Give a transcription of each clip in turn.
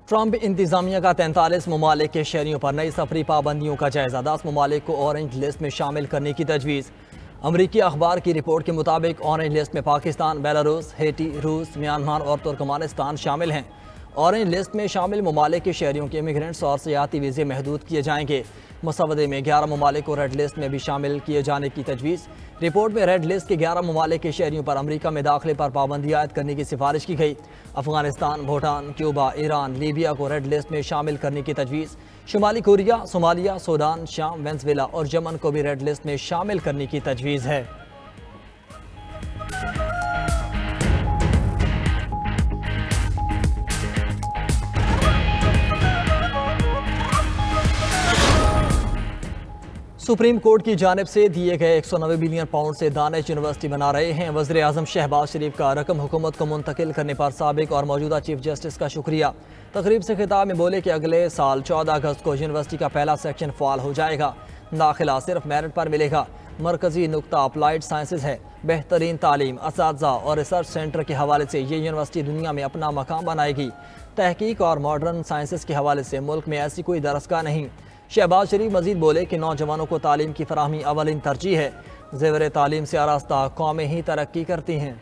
Trump इंतजामिया का 43 ममालिक के शहरियों पर नई सफरी पाबंदियों का जायजा। 10 ममालिक को ऑरेंज लिस्ट में शामिल करने की तजवीज़। अमरीकी अखबार की रिपोर्ट के मुताबिक ऑरेंज लिस्ट में पाकिस्तान, बेलारूस, हेटी, रूस, म्यांमार और तुर्कमानिस्तान शामिल हैं। ऑरेंज लिस्ट में शामिल ममालिक के शहरियों के इमिग्रेंट्स और सियाती वीज़े महदूद किए जाएंगे। मसवदे में 11 ममालिक को रेड लिस्ट में भी शामिल किए जाने की तजवीज़। रिपोर्ट में रेड लिस्ट के 11 ममालिक के शहरियों पर अमरीका में दाखिले पर पाबंदी आयद करने की सिफारिश की गई। Afghanistan, Bhutan, Cuba, Iran, Libya को रेड लिस्ट में शामिल करने की तजवीज़। शुमाली कोरिया, सोमालिया, सूडान, शाम, वेनेजुएला और यमन को भी रेड लिस्ट में शामिल करने की तजवीज़ है। सुप्रीम कोर्ट की जानिब से दिए गए 190 बिलियन पाउंड से दानिश यूनिवर्सिटी बना रहे हैं। वज़ीर आज़म शहबाज शरीफ का रकम हुकूमत को मुंतकिल करने पर साबिक और मौजूदा चीफ जस्टिस का शुक्रिया। तकरीब से खिताब में बोले कि अगले साल 14 अगस्त को यूनिवर्सिटी का पहला सेक्शन फ़ाल हो जाएगा। दाखिला सिर्फ मेरिट पर मिलेगा। मरकजी नुक्ता अप्लाइड साइंसेज है। बेहतरीन तालीम, असातिज़ा और रिसर्च सेंटर के हवाले से ये यूनिवर्सिटी दुनिया में अपना मकाम बनाएगी। तहकीक और मॉडर्न साइंसेज के हवाले से मुल्क में ऐसी कोई दरसगाह नहीं। शहबाज शरीफ मजीद बोले कि नौजवानों को तालीम की फराहमी अवलिन तरजीह है। ज़ेवर तालीम से आरास्ता कौमें ही तरक्की करती हैं।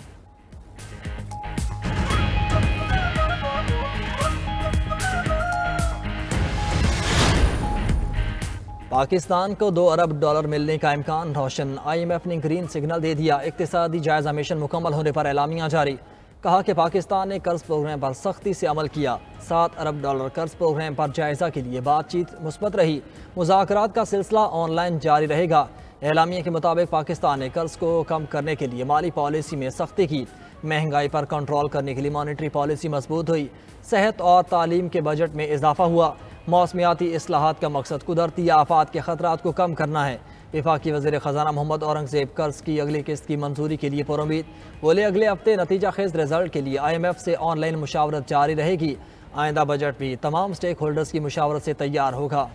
पाकिस्तान को $2 अरब मिलने का इम्कान रोशन। IMF ने ग्रीन सिग्नल दे दिया। इक्तिसादी जायजा मिशन मुकम्मल होने पर एलामिया जारी। कहा कि पाकिस्तान ने कर्ज प्रोग्राम पर सख्ती से अमल किया। $7 अरब कर्ज प्रोग्राम पर जायजा के लिए बातचीत मुस्बत रही। मुज़ाकरात का सिलसिला ऑनलाइन जारी रहेगा। एलामिया के मुताबिक पाकिस्तान ने कर्ज को कम करने के लिए माली पॉलिसी में सख्ती की। महंगाई पर कंट्रोल करने के लिए मॉनेटरी पॉलिसी मजबूत हुई। सेहत और तालीम के बजट में इजाफा हुआ। मौसमियाती इस्लाहात का मकसद कुदरती आफात के खतरात को कम करना है। वफाकी वज़ीर ख़जाना मोहम्मद औरंगज़ेब कर्ज की अगली किस्त की मंजूरी के लिए पुरुमीद। बोले अगले हफ्ते नतीजा खेज रिजल्ट के लिए IMF से ऑनलाइन मुशावरत जारी रहेगी। आइंदा बजट भी तमाम स्टेक होल्डर्स की मुशावरत से तैयार होगा।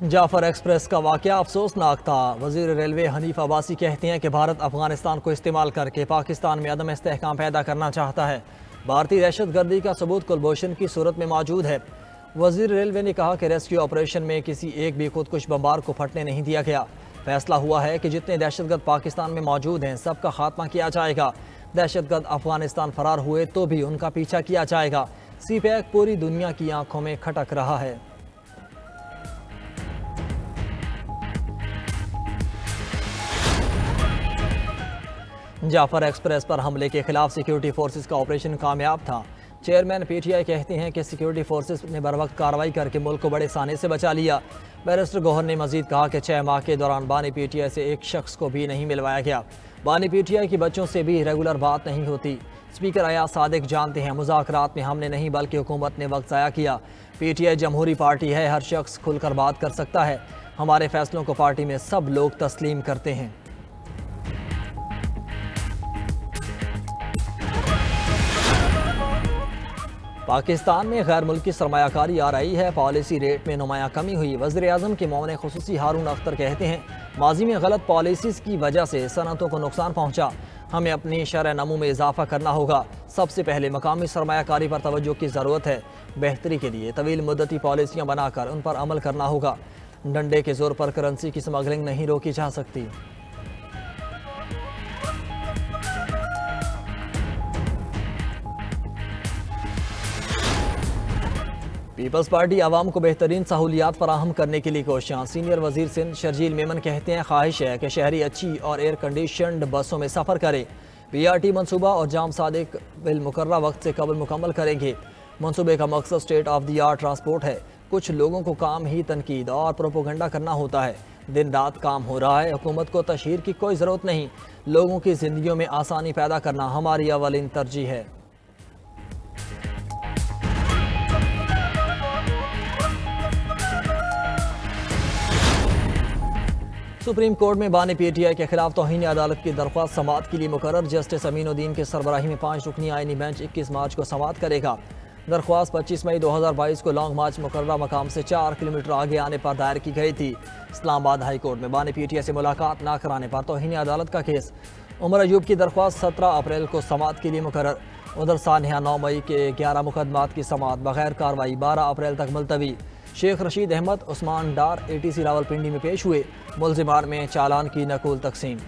जाफर एक्सप्रेस का वाक़या अफसोसनाक था। वज़ीर रेलवे हनीफ अब्बासी कहते हैं कि भारत अफगानिस्तान को इस्तेमाल करके पाकिस्तान में अदम इस्तेहकाम पैदा करना चाहता है। भारतीय दहशत गर्दी का सबूत कुलभूषण की सूरत में मौजूद है। वज़ीर रेलवे ने कहा कि रेस्क्यू ऑपरेशन में किसी एक भी खुदकुश बमबार को फटने नहीं दिया गया। फैसला हुआ है कि जितने दहशतगर्द पाकिस्तान में मौजूद हैं सबका खात्मा किया जाएगा। दहशतगर्द अफगानिस्तान फरार हुए तो भी उनका पीछा किया जाएगा। CPAC पूरी दुनिया की आंखों में खटक रहा है। जाफर एक्सप्रेस पर हमले के खिलाफ सिक्योरिटी फोर्सेस का ऑपरेशन कामयाब था। चेयरमैन PTI कहते हैं कि सिक्योरिटी फोर्सेस ने बर वक्त कार्रवाई करके मुल्क को बड़े साने से बचा लिया। बैरिस्टर गौहर ने मजीद कहा कि 6 माह के दौरान बानी PTI से एक शख्स को भी नहीं मिलवाया गया। बानी PTI की बच्चों से भी रेगुलर बात नहीं होती। स्पीकर अयाज सादिक जानते हैं मुज़ाकरात में हमने नहीं बल्कि हुकूमत ने वक्त ज़ाया किया। PTI जमहूरी पार्टी है, हर शख्स खुलकर बात कर सकता है। हमारे फैसलों को पार्टी में सब लोग तस्लीम करते हैं। पाकिस्तान में गैर मुल्की सरमायाकारी आ रही है। पॉलिसी रेट में नुमाया कमी हुई। वज़ीर आज़म के मौने खुसूसी हारून अख्तर कहते हैं माजी में गलत पॉलिसीज़ की वजह से सनअतों को नुकसान पहुँचा। हमें अपनी शरह नमू में इजाफा करना होगा। सबसे पहले मकामी सरमायाकारी पर तवज्जो की ज़रूरत है। बेहतरी के लिए तवील मुद्दती पॉलिसियाँ बनाकर उन पर अमल करना होगा। डंडे के जोर पर करेंसी की स्मगलिंग नहीं रोकी जा सकती। पीपल्स पार्टी आवाम को बेहतरीन सहूलियात फराहम करने के लिए कोशियाँ। सीनियर वजीर सिंध शर्जील मेमन कहते हैं ख्वाहिश है कि शहरी अच्छी और एयर कंडीशनड बसों में सफ़र करें। PRT मनसूबा और जाम सादिक बिल मुकर्रर वक्त से कबल मुकम्मल करेंगे। मनसूबे का मकसद state of the art transport है। कुछ लोगों को काम ही तनकीद और प्रोपोगंडा करना होता है। दिन रात काम हो रहा है। हुकूमत को तशहीर की कोई ज़रूरत नहीं। लोगों की ज़िंदगियों में आसानी पैदा करना हमारी अवलिन तरजीह है। सुप्रीम कोर्ट में बानी PTI के खिलाफ तौहीन अदालत की दरख्वास्त समाअत के लिए मुकर्रर। जस्टिस अमीनुद्दीन के सरबराही में 5 रुकनी आईनी बेंच 21 मार्च को समाअत करेगा। दरख्वास्त 25 मई 2022 को लॉन्ग मार्च मुकर्रर मकाम से 4 किलोमीटर आगे आने पर दायर की गई थी। इस्लामाबाद हाई कोर्ट में बानी पीटीआई से मुलाकात न कराने पर तौहीन अदालत का केस। उमर अयूब की दरख्वास्त 17 अप्रैल को समाअत के लिए मुकर्रर। उधर सानिया 9 मई के 11 मुकदमात की समाअत बगैर कार्रवाई 12 अप्रैल तक मुलतवी। शेख रशीद अहमद उस्मान डार ATC रावलपिंडी में पेश हुए। मुल्जिमान में चालान की नकुल तकसीम।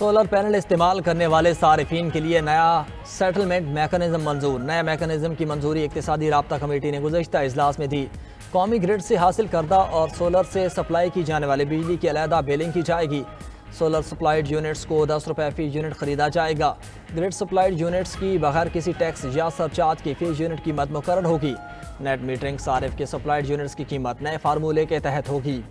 सोलर पैनल इस्तेमाल करने वाले सारिफिन के लिए नया सेटलमेंट मैकेनिज्म मंजूर। नए मैकेनिज्म की मंजूरी इक्तिसादी राब्ता कमेटी ने गुज़श्ता इजलास में दी। कौमी ग्रिड से हासिल करदा और सोलर से सप्लाई की जाने वाली बिजली की अलहदा बिलिंग की जाएगी। सोलर सप्लाइड यूनिट्स को 10 रुपये फ़ी यूनिट खरीदा जाएगा। ग्रिड सप्लाइड यूनिट्स की बगैर किसी टैक्स या सरचार्ज की फ़ी यूनिट कीमत मुकर्रर होगी। नेट मीटरिंग सारिफ के सप्लाइड यूनिट्स की कीमत नए फार्मूले के तहत होगी।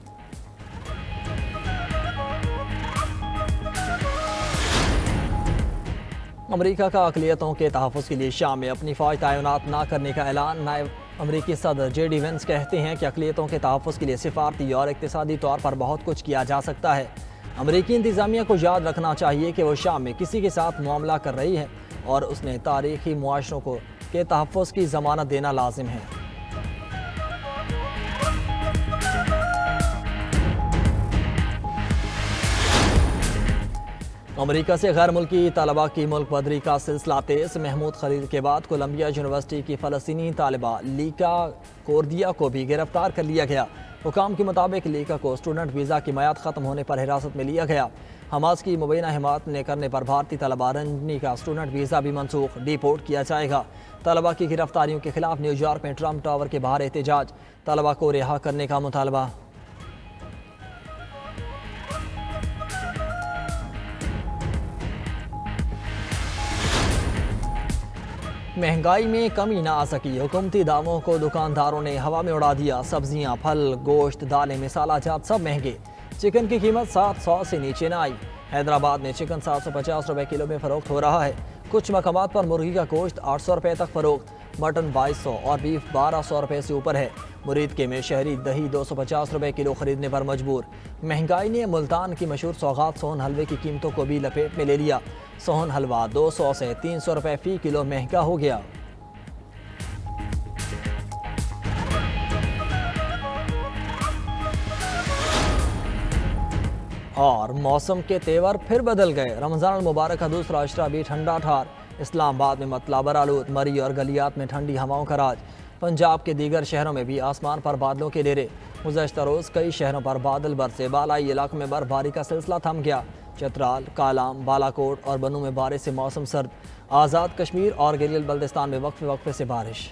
अमरीका का अक़लियतों के तहफ़्फ़ुज़ के लिए शाम में अपनी फ़ौज तैनात न करने का ऐलान। नायब अमरीकी सदर JD वेंस कहते हैं कि अक़लियतों के तहफ़्फ़ुज़ के लिए सिफारती और इक़्तिसादी तौर पर बहुत कुछ किया जा सकता है। अमरीकी इंतज़ामिया को याद रखना चाहिए कि वो शाम में किसी के साथ मामला कर रही है और उसने तारीख़ी मुआशरों को के तहफ़्फ़ुज़ की ज़मानत देना लाजिम है। अमरीका से गैर मुल्की तलबा की मुल्क बदरी का सिलसिला तेज। महमूद खलील के बाद कोलंबिया यूनिवर्सिटी की फ़लस्तीनी तालिबा लीका कोर्दिया को भी गिरफ्तार कर लिया गया। हुकाम के मुताबिक लीका को स्टूडेंट वीज़ा की मियाद ख़त्म होने पर हिरासत में लिया गया। हमास की मुबैना हिमायत न करने पर भारतीय तलबा रंजनी का स्टूडेंट वीज़ा भी मनसूख डिपोर्ट किया जाएगा। तलबा की गिरफ्तारियों के खिलाफ न्यूयॉर्क में ट्रम्प टावर के बाहर एहतजाज। तलबा को रिहा करने का मुतालबा। महंगाई में कमी ना आ सकी। हुकूमती दावों को दुकानदारों ने हवा में उड़ा दिया। सब्जियां, फल, गोश्त, दालें, मसाला जात सब महंगे। चिकन की कीमत 700 से नीचे ना आई। हैदराबाद में चिकन 750 रुपये किलो में फ़रोख्त हो रहा है। कुछ मकामात पर मुर्गी का गोश्त 800 रुपये तक फ़रोख्त। मटन 2200 और बीफ 1200 रुपये से ऊपर है। मुरीद के में शहरी दही 250 रुपये किलो खरीदने पर मजबूर। महंगाई ने मुल्तान की मशहूर सौगात सोहन हलवे की कीमतों को भी लपेट में ले लिया। सोहन हलवा 200 से 300 रुपये फ़ी किलो महंगा हो गया। और मौसम के तेवर फिर बदल गए। रमज़ान मुबारक का दूसरा अशरा भी ठंडा ठार। इस्लामाबाद में मतला बरालूद, मरी और गलियात में ठंडी हवाओं का राज। पंजाब के दीगर शहरों में भी आसमान पर बादलों के डेरे। गुज़श्ता रोज़ कई शहरों पर बादल बरसे। बालाई इलाकों में बर्फबारी का सिलसिला थम गया। चतराल, कालाम, बालाकोट और बनू में बारिश से मौसम सर्द। आज़ाद कश्मीर और गिलगित बल्तिस्तान में वक्फे वक्फे से बारिश।